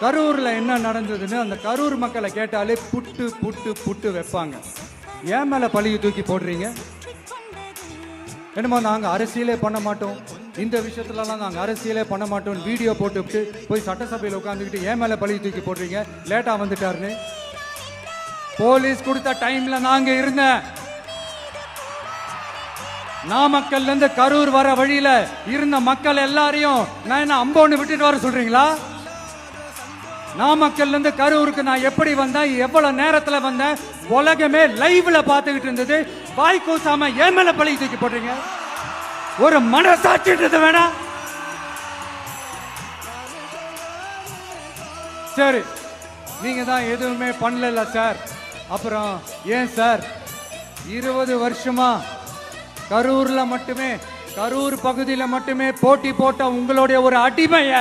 கரூர்ல என்ன நடந்ததுன்னு அந்த கரூர் மக்களை கேட்டாலே புட்டு புட்டு புட்டு வைப்பாங்க. ஏன் மேல பழிய தூக்கி போடுறீங்க? என்னமோ நாங்க அரசியலே பண்ண மாட்டோம், இந்த விஷயத்துலலாம் நாங்க அரசியலே பண்ண மாட்டோம் வீடியோ போட்டுவிட்டு போய் சட்டசபையில் உட்காந்துக்கிட்டு ஏன் மேல பழிய தூக்கி போடுறீங்க? லேட்டா வந்துட்டாருன்னு போலீஸ் கொடுத்த டைம்ல நாங்க இருந்தேன். நாமக்கல்ல இருந்து கரூர் வர வழியில இருந்த மக்கள் எல்லாரையும் நான் என்ன அம்போன்னு விட்டுட்டு வர சொல்றீங்களா? நாமக்கல்ல இருந்து கரூருக்கு நான் எப்படி வந்தேன், எவ்வளவு நேரத்துல வந்தேன், உலகமே லைவ்ல பாத்துக்கிட்டு இருந்தது. வாய் கூசாம ஏன் மேல பழி தூக்கி போடுறீங்க? ஒரு மனசாட்சின்றது வேணா? சரி, நீங்க தான் எதுவுமே பண்ணல சார். அப்புறம் ஏன் சார் 20 வருஷமா கரூர்ல மட்டுமே, கரூர் பகுதியில மட்டுமே போட்டி போட்ட உங்களுடைய ஒரு அடிமைய